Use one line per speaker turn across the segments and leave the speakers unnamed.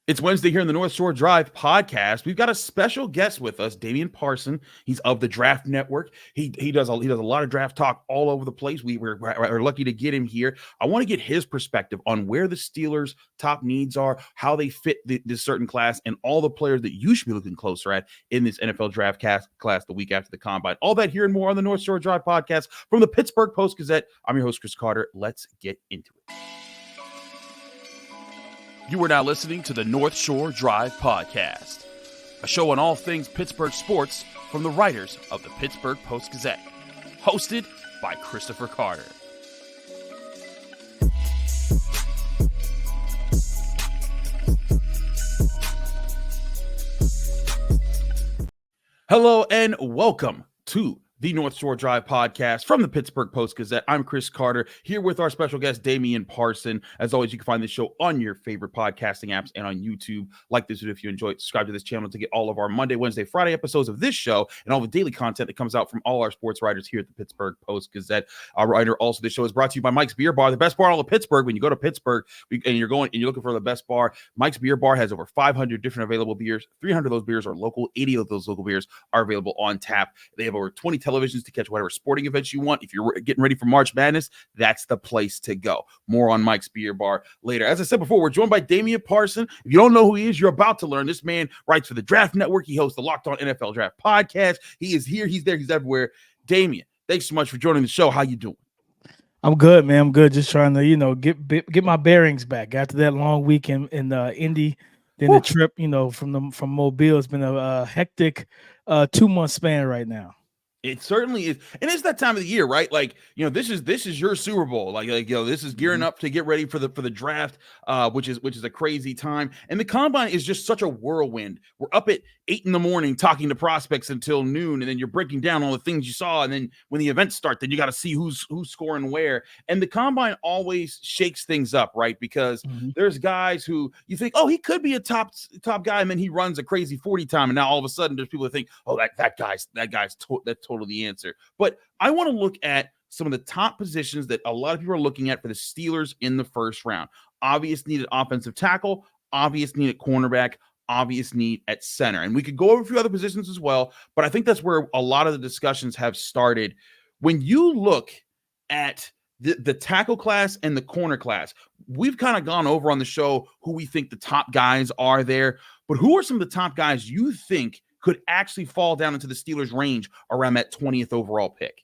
It's Wednesday here in the North Shore Drive podcast. We've got a special guest with us, Damian Parson. He's of the Draft Network. He does a lot of draft talk all over the place. We're lucky to get him here. I want to get his perspective on where the Steelers' top needs are, how they fit this certain class, and all the players that you should be looking closer at in this NFL draft class the week after the combine. All that here and more on the North Shore Drive podcast from the Pittsburgh Post-Gazette. I'm your host, Chris Carter. Let's get into it. You are now listening to the North Shore Drive podcast, a show on all things Pittsburgh sports from the writers of the Pittsburgh Post-Gazette, hosted by Christopher Carter. Hello and welcome to the North Shore Drive podcast from the Pittsburgh Post-Gazette. I'm Chris Carter, here with our special guest, Damian Parson. As always, you can find this show on your favorite podcasting apps and on YouTube. Like this video if you enjoy it. Subscribe to this channel to get all of our Monday, Wednesday, Friday episodes of this show and all the daily content that comes out from all our sports writers here at the Pittsburgh Post-Gazette. Our writer, also, this show is brought to you by Mike's Beer Bar, the best bar in all of Pittsburgh. When you go to Pittsburgh and you're looking for the best bar, Mike's Beer Bar has over 500 different available beers. 300 of those beers are local. 80 of those local beers are available on tap. They have over 20 televisions to catch whatever sporting events you want. If you're getting ready for March Madness, that's the place to go. More on Mike's Beer Bar later. As I said before, we're joined by Damian Parson. If you don't know who he is, you're about to learn. This man writes for the Draft Network. He hosts the Locked On NFL Draft podcast. He is here. He's there. He's everywhere. Damian, thanks so much for joining the show. How you doing?
I'm good, man. I'm good. Just trying to, get my bearings back after that long week in Indy. Then the trip, from Mobile. It's been a hectic 2-month span right now.
It certainly is. And it's that time of the year, right? Like, this is your Super Bowl. This is gearing up to get ready for the draft, which is a crazy time. And the combine is just such a whirlwind. We're up at 8 a.m. talking to prospects until noon, and then you're breaking down all the things you saw. And then when the events start, then you got to see who's scoring where. And the combine always shakes things up, right? Because there's guys who you think, oh, he could be a top guy, and then he runs a crazy 40 time, and now all of a sudden there's people that think, oh, that's totally the answer. But I want to look at some of the top positions that a lot of people are looking at for the Steelers in the first round. Obvious need at offensive tackle, obvious need at cornerback, obvious need at center. And we could go over a few other positions as well, but I think that's where a lot of the discussions have started. When you look at the tackle class and the corner class, we've kind of gone over on the show who we think the top guys are there, but who are some of the top guys you think could actually fall down into the Steelers' range around that 20th overall pick?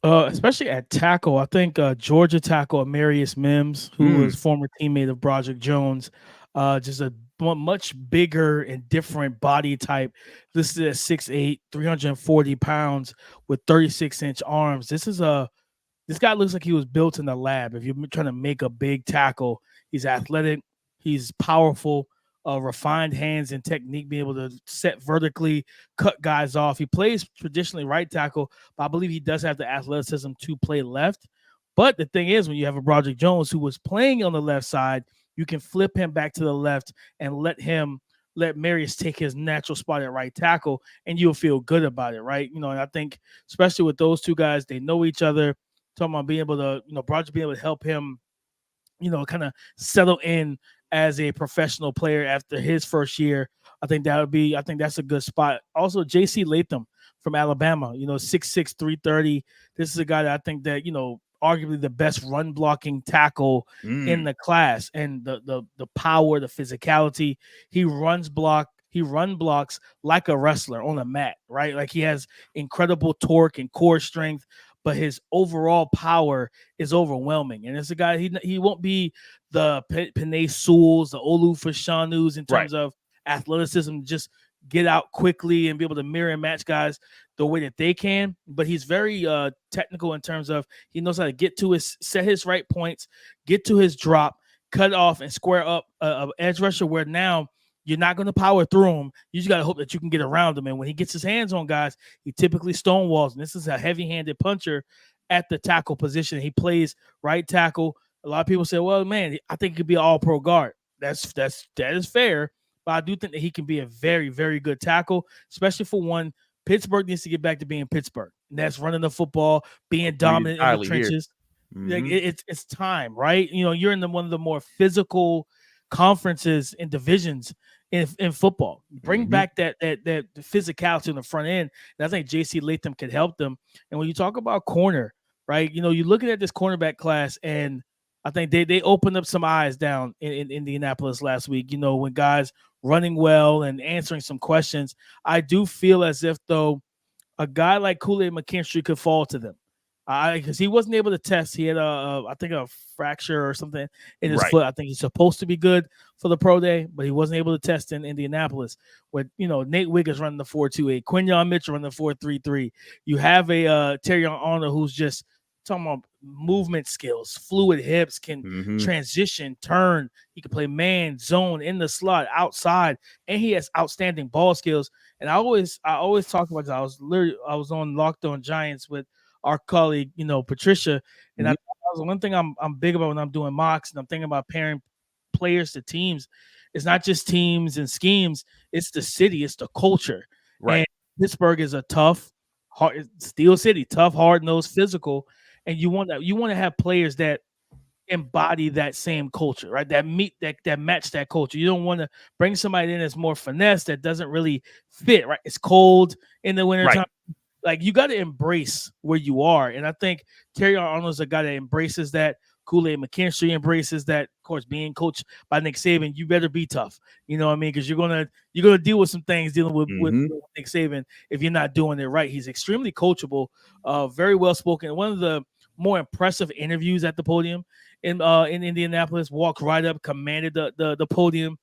Especially at tackle, I think Georgia tackle Amarius Mims, who was former teammate of Broderick Jones, just a much bigger and different body type, listed at 6'8", 340 pounds with 36-inch arms. This guy looks like he was built in the lab. If you're trying to make a big tackle, he's athletic, he's powerful, refined hands and technique, being able to set vertically, cut guys off. He plays traditionally right tackle, but I believe he does have the athleticism to play left. But the thing is, when you have a Broderick Jones who was playing on the left side, you can flip him back to the left and let Marius take his natural spot at right tackle, and you'll feel good about it, right? And I think especially with those two guys, they know each other. Talking about being able to, Broderick being able to help him, kind of settle in as a professional player after his first year. I think that's a good spot. Also, J.C. Latham from Alabama, 6'6", 330. This is a guy that I think that, arguably the best run blocking tackle in the class, and the power, the physicality. He run blocks like a wrestler on a mat, right? Like he has incredible torque and core strength, but his overall power is overwhelming. And it's a guy, he won't be the Penei Sewells, the Olu Fashanus in terms of athleticism, just get out quickly and be able to mirror and match guys the way that they can. But he's very technical in terms of he knows how to set his right points, get to his drop, cut off, and square up an edge rusher where now you're not going to power through him. You just got to hope that you can get around him. And when he gets his hands on guys, he typically stonewalls. And this is a heavy-handed puncher at the tackle position. He plays right tackle. A lot of people say, well, man, I think he could be an all-pro guard. That is fair. But I do think that he can be a very, very good tackle, especially for one. Pittsburgh needs to get back to being Pittsburgh. And that's running the football, being dominant in the trenches. Like it's time, right? You're in one of the more physical conferences and divisions in football. Bring back that physicality in the front end. And I think JC Latham could help them. And when you talk about corner, right, you're looking at this cornerback class, and I think they opened up some eyes down in Indianapolis last week, when guys running well and answering some questions. I do feel as if, though, a guy like Kool-Aid McKinstry could fall to them. Because he wasn't able to test. He had I think a fracture or something in his foot. I think he's supposed to be good for the pro day, but he wasn't able to test in Indianapolis. With Nate Wiggins running the 4.28, Quinyon Mitchell running the 4.33. You have a Terry Arnold who's just talking about movement skills, fluid hips, can transition, turn. He can play man, zone, in the slot, outside, and he has outstanding ball skills. And I always talk about this. I was on Locked On Giants with our colleague, Patricia, and that was one thing I'm big about when I'm doing mocks and I'm thinking about pairing players to teams. It's not just teams and schemes; it's the city, it's the culture.
Right.
And Pittsburgh is a tough, hard, steel city, tough, hard-nosed, physical, and you want to have players that embody that same culture, right? That match that culture. You don't want to bring somebody in that's more finesse that doesn't really fit, right? It's cold in the wintertime. Right. Like, you got to embrace where you are. And I think Terry Arnold's a guy that embraces that. Kool-Aid McKinstry embraces that. Of course, being coached by Nick Saban, you better be tough. You know what I mean? Because you're gonna deal with some things dealing with Nick Saban if you're not doing it right. He's extremely coachable, very well spoken. One of the more impressive interviews at the podium in Indianapolis. Walked right up, commanded the podium.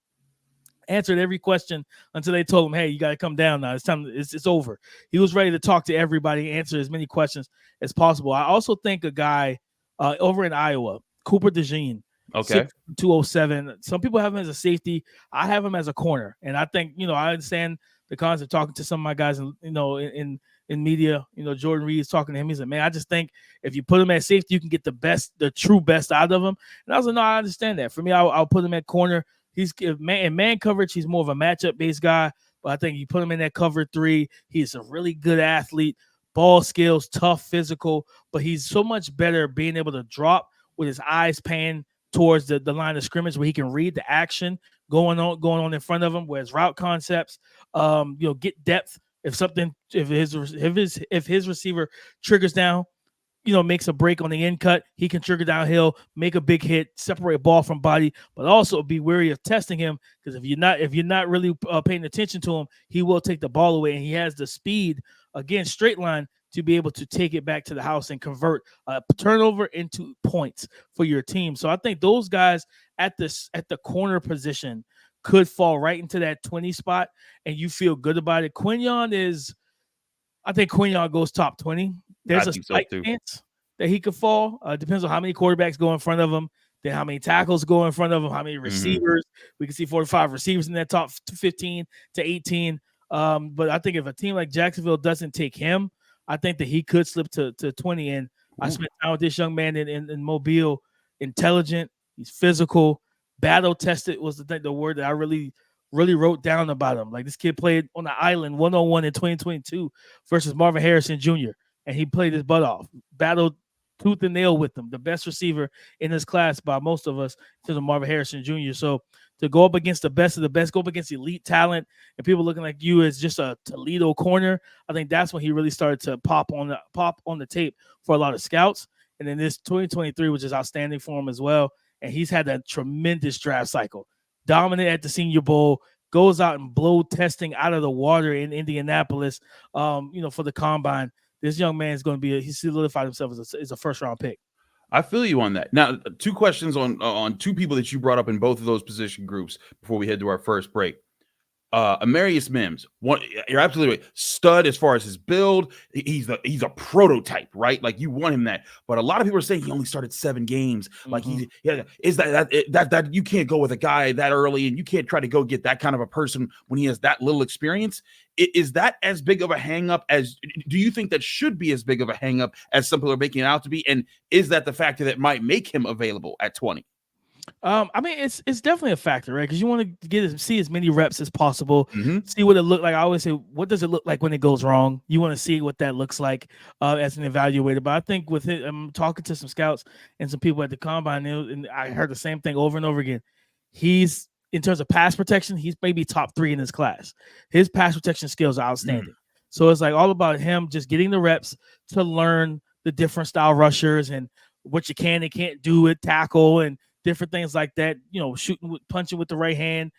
Answered every question until they told him, "Hey, you got to come down now. It's time. It's over." He was ready to talk to everybody, answer as many questions as possible. I also think a guy over in Iowa, Cooper DeJean, 207. Some people have him as a safety. I have him as a corner, and I think I understand the concept. Talking to some of my guys, in media, Jordan Reed's talking to him. He said, "Man, I just think if you put him at safety, you can get the true best out of him." And I was like, "No, I understand that. For me, I'll put him at corner." He's in man coverage. He's more of a matchup-based guy, but I think you put him in that cover 3. He's a really good athlete, ball skills, tough, physical, but he's so much better being able to drop with his eyes paying towards the line of scrimmage where he can read the action going on in front of him, where his route concepts, get depth. If his receiver triggers down, makes a break on the end cut, he can trigger downhill, make a big hit, separate ball from body, but also be wary of testing him, because if you're not really paying attention to him, he will take the ball away, and he has the speed, again, straight line, to be able to take it back to the house and convert a turnover into points for your team. So I think those guys at the corner position could fall right into that 20 spot, and you feel good about it. I think Quinyon goes top 20. There's a slight chance that he could fall. Depends on how many quarterbacks go in front of him, then how many tackles go in front of him, how many receivers. We can see 45 receivers in that top 15 to 18. But I think if a team like Jacksonville doesn't take him, I think that he could slip to 20. And I spent time with this young man in Mobile. Intelligent, he's physical, battle tested was the word that I really wrote down about him. Like, this kid played on the island 1-on-1 in 2022 versus Marvin Harrison Jr., and he played his butt off, battled tooth and nail with them, the best receiver in his class by most of us, to the Marvin Harrison Jr. So to go up against the best of the best, go up against elite talent, and people looking like you as just a Toledo corner, I think that's when he really started to pop on the tape for a lot of scouts. And then this 2023, which is outstanding for him as well. And he's had a tremendous draft cycle. Dominant at the Senior Bowl, goes out and blow testing out of the water in Indianapolis, for the combine. This young man is going to be he solidified himself as a first-round pick.
I feel you on that. Now, 2 questions on 2 people that you brought up in both of those position groups before we head to our first break. Amarius Mims, you're absolutely right. Stud as far as his build. He's a prototype, right? Like, you want him that. But a lot of people are saying he only started 7 games. Like, is that you can't go with a guy that early, and you can't try to go get that kind of a person when he has that little experience. Is that as big of a hang-up do you think that should be as big of a hang-up as some people are making it out to be? And is that the factor that might make him available at 20?
I mean, it's definitely a factor, right? Because you want to see as many reps as possible, see what it look like. I always say, what does it look like when it goes wrong? You want to see what that looks like as an evaluator. But I think with it, I'm talking to some scouts and some people at the combine, and I heard the same thing over and over again. he's in terms of pass protection, he's maybe top 3 in his class. His pass protection skills are outstanding. So it's like all about him just getting the reps to learn the different style rushers and what you can and can't do at tackle and different things like that. Shooting, punching with the right hand,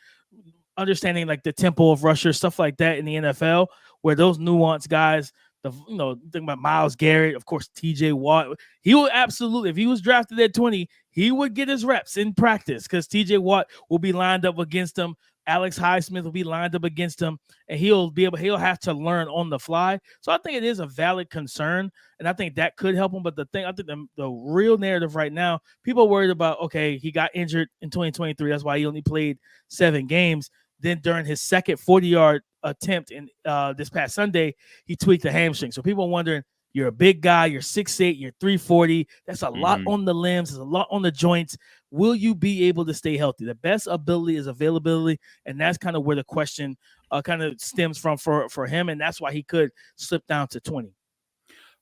understanding like the tempo of rushers, stuff like that in the NFL, where those nuanced guys, think about Myles Garrett, of course, TJ Watt, he will absolutely, if he was drafted at 20, he would get his reps in practice because TJ Watt will be lined up against him. Alex Highsmith will be lined up against him, and he'll have to learn on the fly. So I think it is a valid concern, and I think that could help him. But I think the real narrative right now, people are worried about, okay, he got injured in 2023. That's why he only played 7 games. Then during his second 40-yard attempt in this past Sunday, he tweaked the hamstring. So people are wondering, you're a big guy, you're 6'8", you're 340. That's a lot on the limbs, there's a lot on the joints. Will you be able to stay healthy? The best ability is availability, and that's kind of where the question kind of stems from for him, and that's why he could slip down to 20.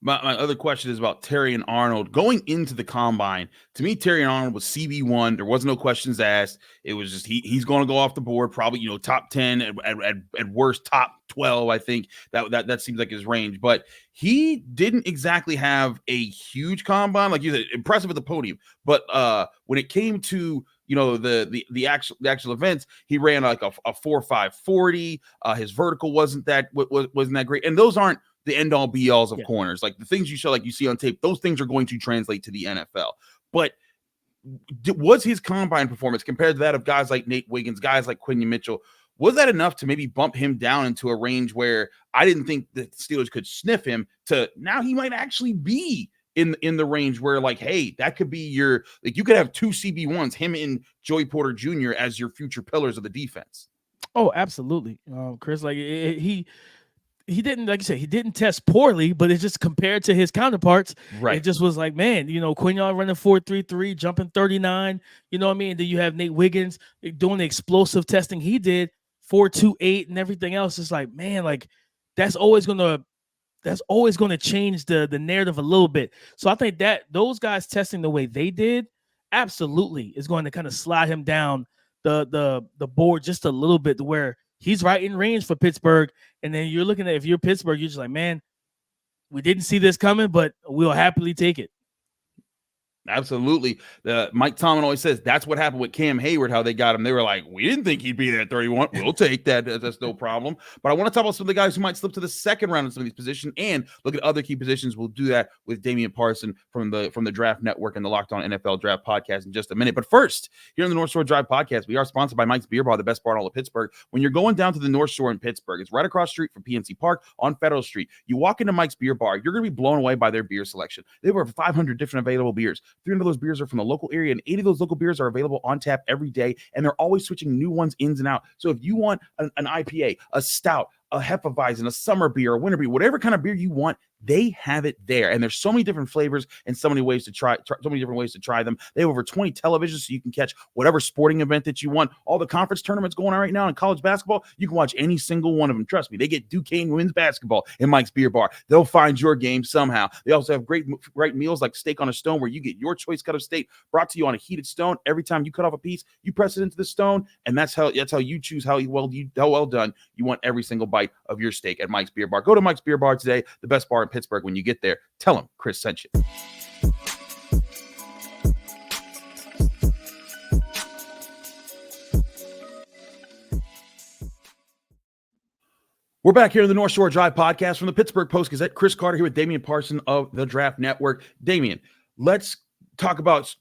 My other question is about Terrion Arnold. Going into the combine, to me, Terrion Arnold was CB1. There was no questions asked. It was just he's going to go off the board, probably top 10 at worst, top 12. I think that seems like his range. But he didn't exactly have a huge combine, like you said, impressive at the podium. But when it came to the actual events, he ran like a 4.5 40. His vertical wasn't that great, and those aren't the end all be alls of corners. Like the things you show, like you see on tape, those things are going to translate to the NFL. But was his combine performance compared to that of guys like Nate Wiggins, guys like Quinyon Mitchell, was that enough to maybe bump him down into a range where I didn't think the Steelers could sniff him to now he might actually be in the range where, like, hey, that could be you could have 2 CB1s, him and Joey Porter Jr. as your future pillars of the defense.
Oh, absolutely. Chris, like he didn't, like you said, he didn't test poorly, but it's just compared to his counterparts, right? It just was like, man, Quinyon running 4.33, jumping 39, you know what I mean? And then you have Nate Wiggins doing the explosive testing he did, 4.28 and everything else. It's like, man, like that's always gonna change the narrative a little bit. So I think that those guys testing the way they did absolutely is going to kind of slide him down the board just a little bit to where he's right in range for Pittsburgh. And then you're looking at, if you're Pittsburgh, you're just like, man, we didn't see this coming, but we'll happily take it.
Absolutely. Mike Tomlin always says that's what happened with Cam Hayward, how they got him. They were like, we didn't think he'd be there at 31. We'll take that. That's no problem. But I want to talk about some of the guys who might slip to the second round in some of these positions and look at other key positions. We'll do that with Damian Parson from the Draft Network and the Locked On NFL Draft Podcast in just a minute. But first, here on the North Shore Drive Podcast, we are sponsored by Mike's Beer Bar, the best bar in all of Pittsburgh. When you're going down to the North Shore in Pittsburgh, it's right across the street from PNC Park on Federal Street. You walk into Mike's Beer Bar, you're going to be blown away by their beer selection. They have over 500 different available beers. 300 of those beers are from the local area, and 80 of those local beers are available on tap every day, and they're always switching new ones ins and out. So if you want an IPA, a stout, a Hefeweizen, a summer beer, a winter beer, whatever kind of beer you want, they have it there. And there's so many different flavors and so many ways to try so many different ways to try them. They have over 20 televisions, so you can catch whatever sporting event that you want. All the conference tournaments going on right now in college basketball, you can watch any single one of them. Trust me, they get Duquesne women's basketball in Mike's Beer Bar. They'll find your game somehow. They also have great meals like steak on a stone, where you get your choice cut of steak brought to you on a heated stone. Every time you cut off a piece, you press it into the stone, and that's how you choose how well done you want every single bite of your steak at Mike's Beer Bar. Go to Mike's Beer Bar today, the best bar in Pittsburgh. When you get there, tell them Chris sent you. We're back here in the North Shore Drive Podcast from the Pittsburgh Post-Gazette. Chris Carter here with Damian Parson of the Draft Network. Damian, let's talk about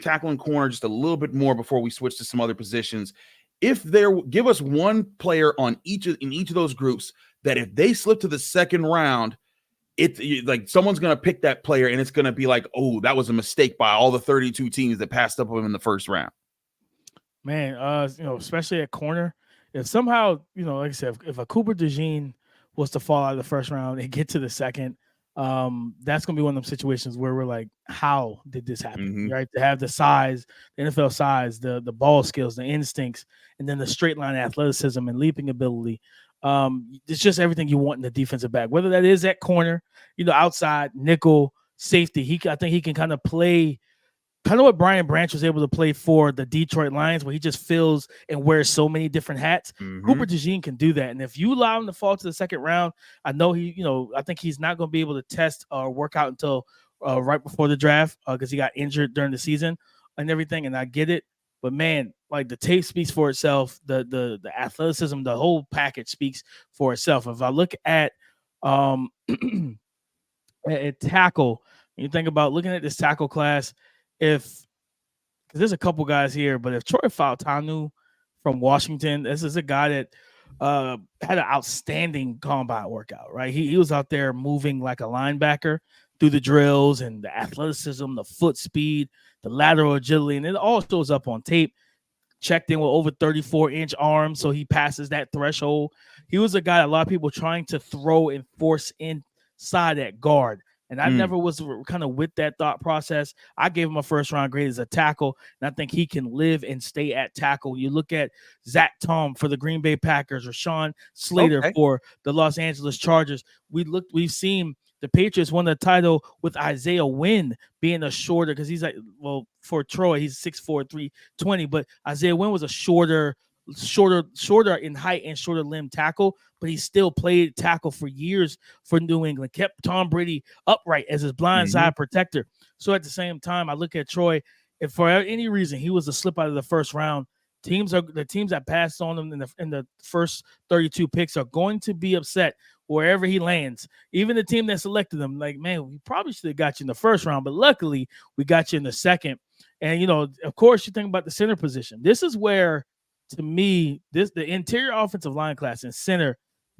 tackle and corner just a little bit more before we switch to some other positions. Give us one player in each of those groups that if they slip to the second round, it's like someone's going to pick that player and it's going to be like, oh, that was a mistake by all the 32 teams that passed up on him in the first round.
Man, especially at corner, if somehow, like I said, if a Cooper DeJean was to fall out of the first round and get to the second, that's going to be one of them situations where we're like, how did this happen? Mm-hmm. Right? To have the size, the NFL size, the ball skills, the instincts, and then the straight line athleticism and leaping ability. It's just everything you want in the defensive back, whether that is at corner, outside, nickel, safety. I think he can kind of play kind of what Brian Branch was able to play for the Detroit Lions, where he just fills and wears so many different hats. Cooper DeJean can do that. And if you allow him to fall to the second round, I know I think he's not going to be able to test or work out until right before the draft because he got injured during the season and everything. And I get it. But man, like the tape speaks for itself. The athleticism, the whole package speaks for itself. If I look at at tackle, you think about looking at this tackle class, because there's a couple guys here, but if Troy Fautanu from Washington, this is a guy that had an outstanding combine workout, right? He was out there moving like a linebacker through the drills and the athleticism, the foot speed, the lateral agility, and it all shows up on tape. Checked in with over 34-inch arms, so he passes that threshold. He was a guy a lot of people trying to throw and force inside that guard. And I never was kind of with that thought process. I gave him a first-round grade as a tackle, and I think he can live and stay at tackle. You look at Zach Tom for the Green Bay Packers, or Sean Slater for the Los Angeles Chargers. We've seen the Patriots won the title with Isaiah Wynn being a shorter, because he's like, well, for Troy, he's 6'4", 320, but Isaiah Wynn was a shorter in height and shorter limb tackle, but he still played tackle for years for New England, kept Tom Brady upright as his blindside protector. So at the same time, I look at Troy, if for any reason he was to slip out of the first round, the teams that passed on him in the first 32 picks are going to be upset wherever he lands. Even the team that selected him, like, man, we probably should have got you in the first round, but luckily we got you in the second. And, of course, you think about the center position. This is where, to me, the interior offensive line class and center,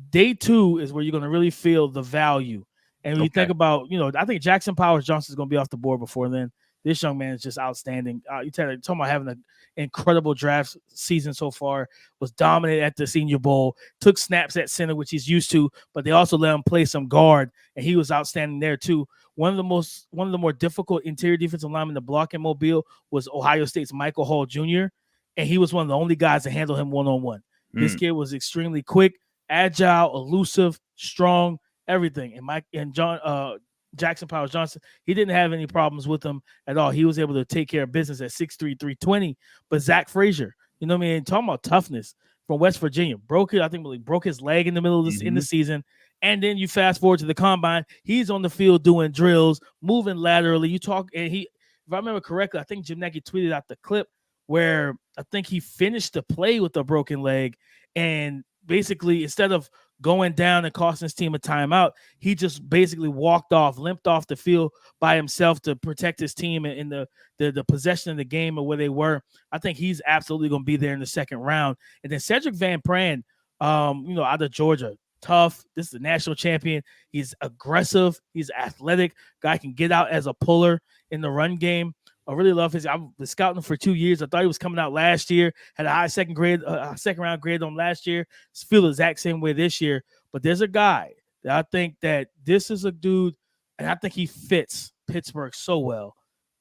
day 2 is where you're going to really feel the value. And when you think about, I think Jackson Powers Johnson is going to be off the board before then. This young man is just outstanding. You're talking about having an incredible draft season so far, was dominant at the Senior Bowl, took snaps at center, which he's used to, but they also let him play some guard, and he was outstanding there too. One of the more difficult interior defensive linemen to block in Mobile was Ohio State's Michael Hall Jr., and he was one of the only guys to handle him one-on-one. This kid was extremely quick, agile, elusive, strong, everything. And Jackson Powers Johnson, he didn't have any problems with him at all. He was able to take care of business at 6'3", 320. But Zach Frazier, talking about toughness, from West Virginia, broke his leg in the middle of this in the season. And then you fast forward to the combine, he's on the field doing drills, moving laterally. If I remember correctly, I think Jim Nagy tweeted out the clip where I think he finished the play with a broken leg, and basically instead of going down and costing his team a timeout, he just basically limped off the field by himself to protect his team in the possession of the game or where they were. I think he's absolutely going to be there in the second round. And then Cedric Van Pran, out of Georgia, tough. This is the national champion. He's aggressive. He's athletic. Guy can get out as a puller in the run game. I really love I was scouting him for 2 years. I thought he was coming out last year. Had a high second round grade on last year. Feel the exact same way this year. But there's a guy that I think that this is a dude, and I think he fits Pittsburgh so well.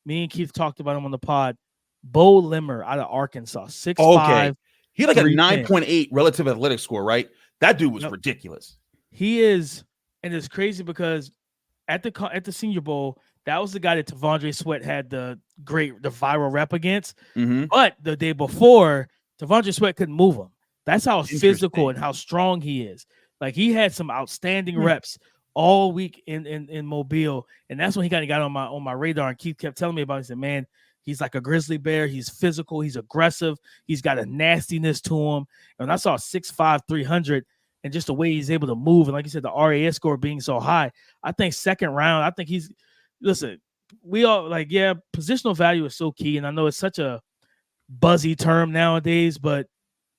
Me and Keith talked about him on the pod. Bo Limmer out of Arkansas, 6'5".
He had like a 9.8 relative athletic score, right? That dude was ridiculous.
He is, and it's crazy because at the Senior Bowl, that was the guy that T'Vondre Sweat had the viral rep against. But the day before, T'Vondre Sweat couldn't move him. That's how physical and how strong he is. Like, he had some outstanding reps all week in Mobile, and that's when he kind of got on my radar. And Keith kept telling me about it. He said, man, he's like a grizzly bear. He's physical. He's aggressive. He's got a nastiness to him. And when I saw 6'5", 300, and just the way he's able to move, and like you said, the RAS score being so high, I think second round, I think he's – listen, we all positional value is so key, and I know it's such a buzzy term nowadays, but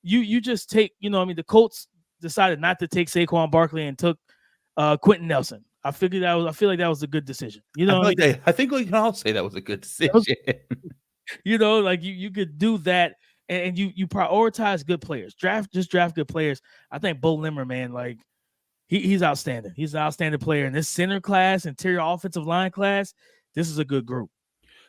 you just take, the Colts decided not to take Saquon Barkley and took Quentin Nelson. I feel like that was a good decision.
I think we can all say that was a good decision.
You could do that, and you prioritize good players. Draft good players. I think Bo Limmer, man, like, he's outstanding. He's an outstanding player in this center class, interior offensive line class. This is a good group.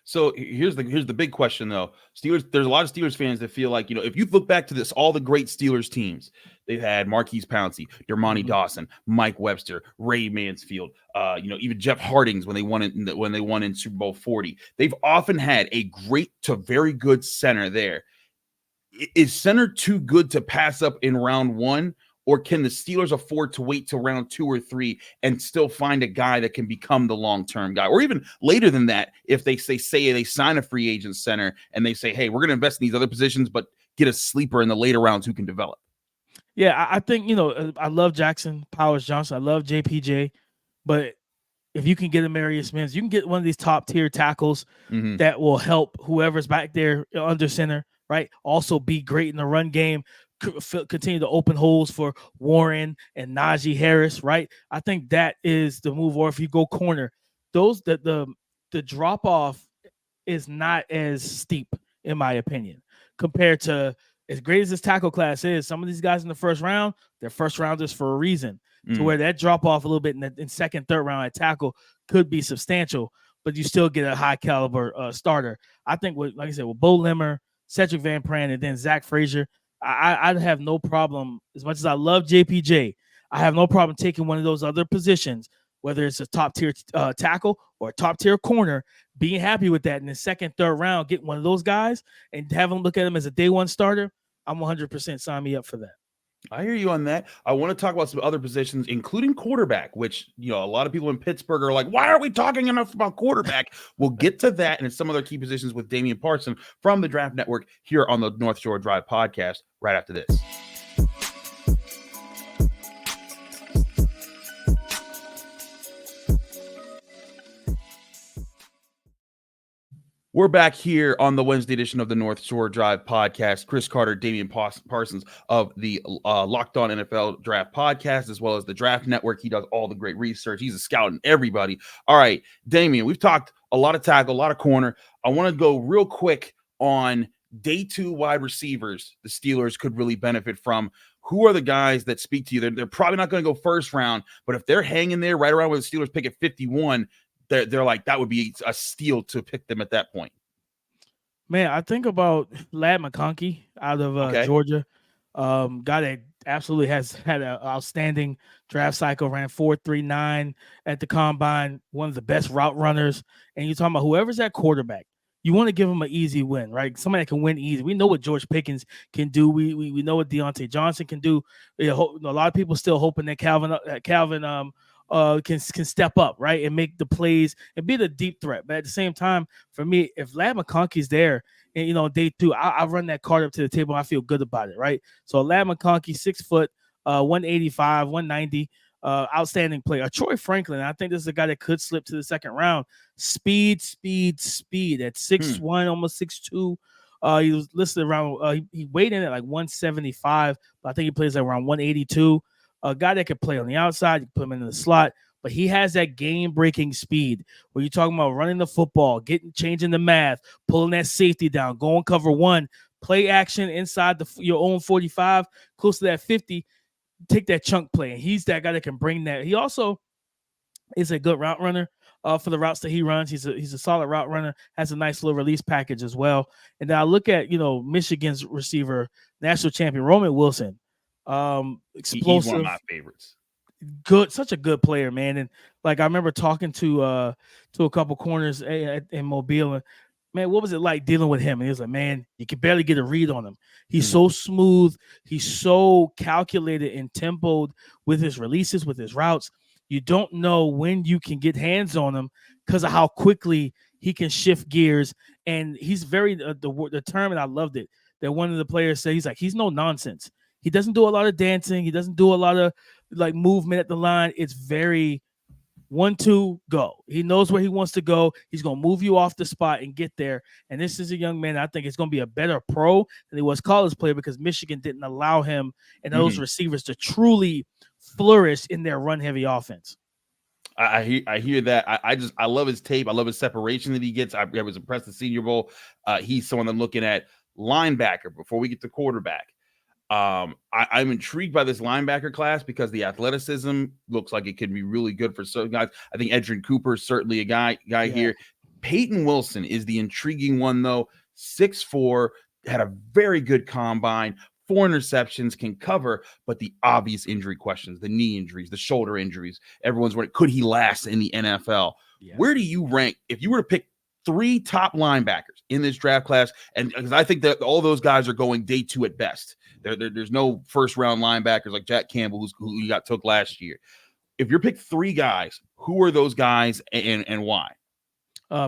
So here's the big question though. Steelers, there's a lot of Steelers fans that feel like, if you look back to this, all the great Steelers teams, they've had Marquise Pouncey, Dermontti Dawson, Mike Webster, Ray Mansfield, even Jeff Hardings when they won in Super Bowl 40. They've often had a great to very good center there. Is center too good to pass up in round one? Or can the Steelers afford to wait till round 2 or 3 and still find a guy that can become the long-term guy? Or even later than that, if they say they sign a free agent center and they say, hey, we're going to invest in these other positions, but get a sleeper in the later rounds who can develop.
Yeah, I think, I love Jackson Powers Johnson. I love JPJ. But if you can get a Marius Mims, you can get one of these top-tier tackles that will help whoever's back there under center, right? Also be great in the run game. Continue to open holes for Warren and Najee Harris, right? I think that is the move. Or if you go corner, the drop off is not as steep, in my opinion, compared to as great as this tackle class is. Some of these guys in the first round, they're first rounders for a reason. To where that drop off a little bit in second, third round at tackle could be substantial, but you still get a high caliber starter. I think, like I said, with Bo Limmer, Cedric Van Pran, and then Zach Frazier, I'd have no problem, as much as I love JPJ, I have no problem taking one of those other positions, whether it's a top-tier tackle or a top-tier corner, being happy with that in the second, third round, getting one of those guys and having them look at him as a day one starter. I'm 100% sign me up for that.
I hear you on that. I want to talk about some other positions, including quarterback, which, a lot of people in Pittsburgh are like, why aren't we talking enough about quarterback? We'll get to that and some other key positions with Damian Parson from the Draft Network here on the North Shore Drive podcast right after this. We're back here on the Wednesday edition of the North Shore Drive podcast. Chris Carter, Damian Parsons of the Locked On NFL Draft podcast, as well as the Draft Network. He does all the great research. He's a scout and everybody. All right, Damian, we've talked a lot of tackle, a lot of corner. I want to go real quick on day 2 wide receivers the Steelers could really benefit from. Who are the guys that speak to you? They're probably not going to go first round, but if they're hanging there right around where the Steelers pick at 51, they're like, that would be a steal to pick them at that point.
Man, I think about Ladd McConkey out of Georgia. Guy that absolutely has had an outstanding draft cycle, ran 4.39 at the combine, one of the best route runners. And you're talking about whoever's at quarterback, you want to give them an easy win, right? Somebody that can win easy. We know what George Pickens can do. We know what Deontay Johnson can do. A lot of people still hoping that Calvin can step up, right, and make the plays and be the deep threat. But at the same time, for me, if Ladd McConkey's there, and day 2, I run that card up to the table. I feel good about it, right? So Ladd McConkey, 6 foot, 185, 190, outstanding player. Troy Franklin, I think this is a guy that could slip to the second round. Speed at 6'1", almost 6'2". He was listed around. He weighed in at like 175, but I think he plays like around 182. A guy that could play on the outside, you put him into the slot, but he has that game-breaking speed where you're talking about running the football, changing the math, pulling that safety down, going cover 1, play action inside your own 45, close to that 50, take that chunk play. And he's that guy that can bring that. He also is a good route runner for the routes that he runs. He's a solid route runner, has a nice little release package as well. And then I look at, Michigan's receiver, national champion, Roman Wilson. Explosive.
He's one of my favorites.
Good, such a good player, man. And like I remember talking to a couple corners in Mobile, and man, what was it like dealing with him? And he was like, man, you can barely get a read on him. He's so smooth, he's so calculated and tempoed with his releases, with his routes. You don't know when you can get hands on him because of how quickly he can shift gears. And he's very the term, and I loved it, that one of the players said, he's no nonsense. He doesn't do a lot of dancing. He doesn't do a lot of like movement at the line. It's very 1-2 go. He knows where he wants to go. He's going to move you off the spot and get there. And this is a young man, I think, is going to be a better pro than he was college player because Michigan didn't allow him and those receivers to truly flourish in their run-heavy offense.
I hear that. I love his tape. I love his separation that he gets. I was impressed at Senior Bowl. He's someone I'm looking at. Linebacker before we get to quarterback. I'm intrigued by this linebacker class because the athleticism looks like it could be really good for certain guys. I think Edgerrin Cooper is certainly a guy here. Peyton Wilson is the intriguing one, though. 6'4", had a very good combine, 4 interceptions, can cover, but the obvious injury questions, the knee injuries, the shoulder injuries, everyone's wondering, could he last in the NFL? Yeah. Where do you rank, if you were to pick 3 top linebackers in this draft class, and because I think that all those guys are going day 2 at best. There's no first-round linebackers like Jack Campbell, who you got took last year. If you're pick 3 guys, who are those guys and why?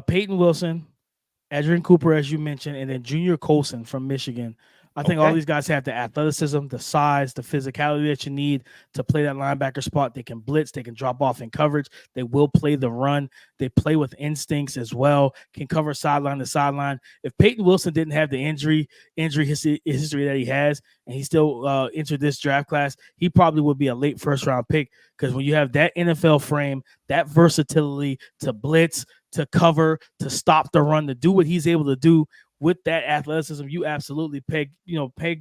Peyton Wilson, Adrian Cooper, as you mentioned, and then Junior Colson from Michigan. I think all these guys have the athleticism, the size, the physicality that you need to play that linebacker spot. They can blitz. They can drop off in coverage. They will play the run. They play with instincts as well, can cover sideline to sideline. If Peyton Wilson didn't have the injury history that he has, and he still entered this draft class, he probably would be a late first-round pick, because when you have that NFL frame, that versatility to blitz, to cover, to stop the run, to do what he's able to do with that athleticism, you absolutely peg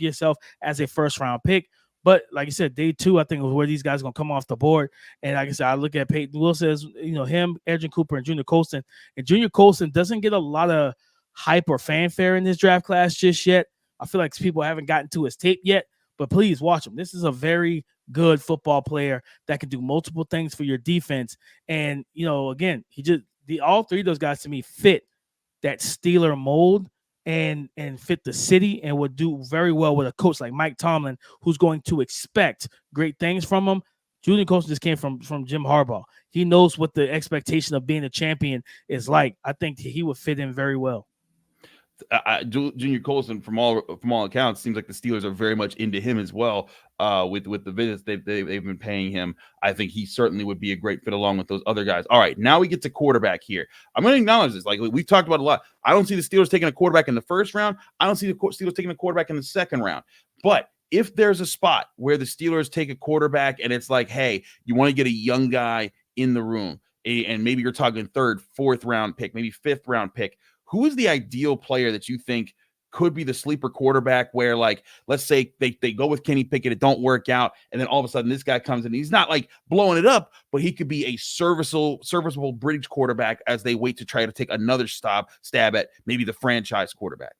yourself as a first-round pick. But like I said, day 2, I think, was where these guys are going to come off the board. And like I said, I look at Peyton Wilson as, him, Adrian Cooper, and Junior Colson. And Junior Colson doesn't get a lot of hype or fanfare in this draft class just yet. I feel like people haven't gotten to his tape yet. But please watch him. This is a very good football player that can do multiple things for your defense. And, again, all 3 of those guys to me fit that Steeler mold and fit the city, and would do very well with a coach like Mike Tomlin, who's going to expect great things from him. Julian Colson just came from Jim Harbaugh. He knows what the expectation of being a champion is like. I think he would fit in very well.
Junior Colson, from all accounts, seems like the Steelers are very much into him as well. With the visits they've been paying him, I think he certainly would be a great fit along with those other guys. All right, now we get to quarterback here. I'm going to acknowledge this. Like we've talked about a lot. I don't see the Steelers taking a quarterback in the first round. I don't see the Steelers taking a quarterback in the second round. But if there's a spot where the Steelers take a quarterback and it's like, hey, you want to get a young guy in the room, and maybe you're talking 3rd, 4th round pick, maybe 5th round pick, who is the ideal player that you think could be the sleeper quarterback, where, like, let's say they go with Kenny Pickett, it don't work out, and then all of a sudden this guy comes in, he's not like blowing it up, but he could be a serviceable bridge quarterback as they wait to try to take another stab at maybe the franchise quarterback?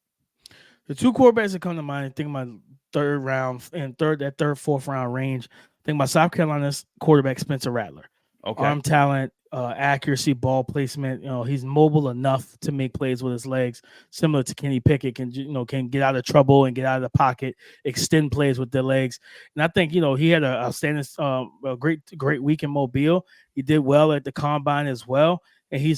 The 2 quarterbacks that come to mind, I think my 3rd round and 4th round range, I think my South Carolina's quarterback, Spencer Rattler. Okay. Arm talent, accuracy, ball placement. He's mobile enough to make plays with his legs, similar to Kenny Pickett. Can get out of trouble and get out of the pocket, extend plays with their legs. And I think he had a outstanding, a great week in Mobile. He did well at the combine as well, and he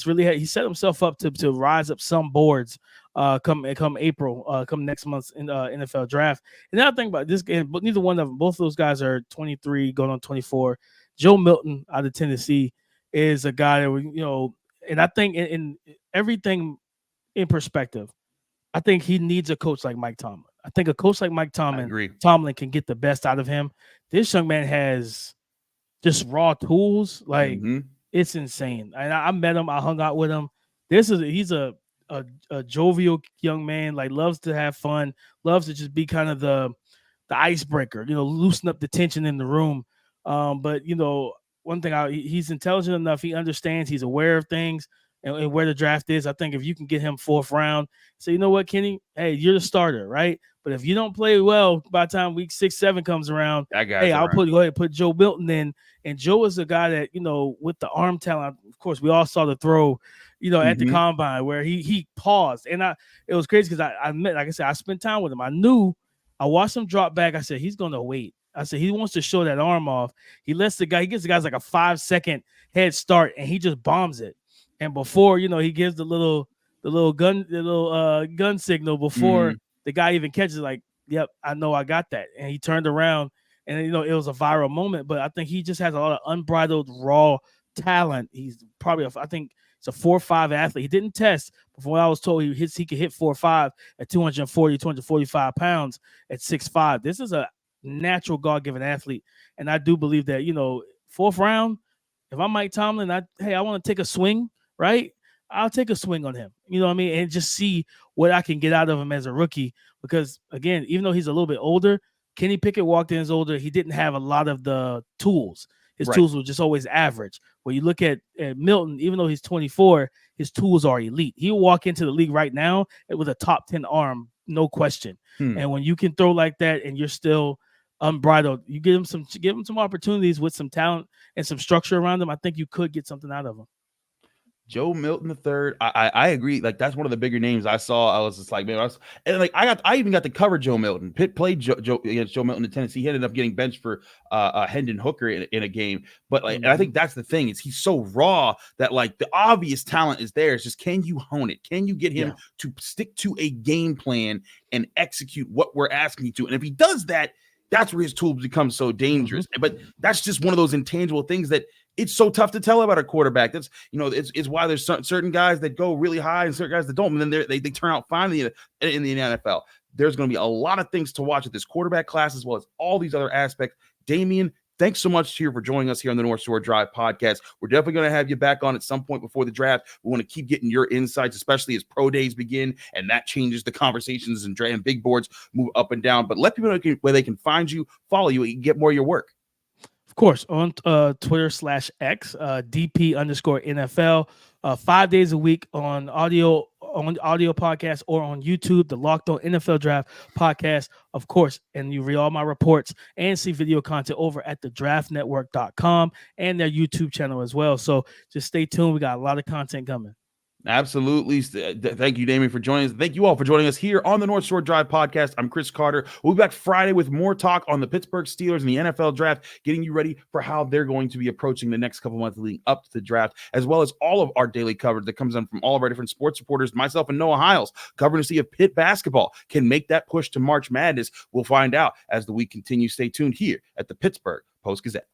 set himself up to rise up some boards come April, come next month's NFL draft. And now I think about this game, but neither one of them, both of those guys are 23 going on 24. Joe Milton out of Tennessee is a guy that, and I think in everything in perspective, I think he needs a coach like Mike Tomlin. I think a coach like Mike Tomlin can get the best out of him. This young man has just raw tools. Like, it's insane. And I met him. I hung out with him. He's a jovial young man, like, loves to have fun, loves to just be kind of the icebreaker, loosen up the tension in the room. But one thing, he's intelligent enough. He understands. He's aware of things and where the draft is. I think if you can get him 4th round, say, you know what, Kenny, hey, you're the starter, right? But if you don't play well by the time week 6, 7 comes around, go ahead and put Joe Milton in. And Joe is a guy that, with the arm talent, of course, we all saw the throw, at the combine where he paused. And it was crazy because I spent time with him. I watched him drop back. I said, he's going to wait. I said, he wants to show that arm off. He gives the guys like a 5-second head start, and he just bombs it. And before, he gives the little gun signal before the guy even catches it, like, yep, I know I got that. And he turned around, and, it was a viral moment. But I think he just has a lot of unbridled, raw talent. He's probably, I think, he's a 4.5 athlete. He didn't test, but from what I was told, he could hit 4.5 at 245 pounds at 6'5". This is a natural God-given athlete, and I do believe that 4th round, if I'm Mike Tomlin, I want to take a swing, right? I'll take a swing on him, and just see what I can get out of him as a rookie. Because again, even though he's a little bit older, Kenny Pickett walked in as older. He didn't have a lot of the tools. His tools were just always average. When you look at Milton, even though he's 24, his tools are elite. He'll walk into the league right now with a top 10 arm, no question. And when you can throw like that and you're still unbridled, you give him some opportunities with some talent and some structure around him. I think you could get something out of him.
Joe Milton III. I agree. Like, that's one of the bigger names I saw. I was just like, man, I even got to cover Joe Milton. Pitt played Joe against Joe Milton in Tennessee. He ended up getting benched for Hendon Hooker in a game. But like, and I think that's the thing, is he's so raw that like the obvious talent is there. It's just, can you hone it? Can you get him to stick to a game plan and execute what we're asking you to? And if he does that, that's where his tools become so dangerous. But that's just one of those intangible things that it's so tough to tell about a quarterback. That's, it's why there's certain guys that go really high and certain guys that don't, and then they turn out fine in the NFL. There's going to be a lot of things to watch at this quarterback class, as well as all these other aspects. Damian, thanks so much for joining us here on the North Shore Drive podcast. We're definitely going to have you back on at some point before the draft. We want to keep getting your insights, especially as pro days begin, and that changes the conversations and big boards move up and down. But let people know where they can find you, follow you, and get more of your work.
Of course, on Twitter /X, DP_NFL, 5 days a week on audio podcast or on YouTube, the Locked On NFL Draft podcast, of course. And you read all my reports and see video content over at thedraftnetwork.com and their YouTube channel as well. So just stay tuned. We got a lot of content coming.
Absolutely. Thank you, Damian, for joining us. Thank you all for joining us here on the North Shore Drive podcast. I'm Chris Carter. We'll be back Friday with more talk on the Pittsburgh Steelers and the NFL draft, getting you ready for how they're going to be approaching the next couple months leading up to the draft, as well as all of our daily coverage that comes in from all of our different sports reporters, myself and Noah Hiles, covering to see if Pitt basketball can make that push to March Madness. We'll find out as the week continues. Stay tuned here at the Pittsburgh Post-Gazette.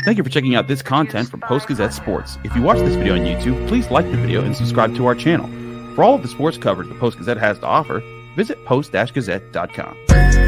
Thank you for checking out this content from Post-Gazette Sports. If you watch this video on YouTube, please like the video and subscribe to our channel. For all of the sports coverage the Post-Gazette has to offer, visit post-gazette.com.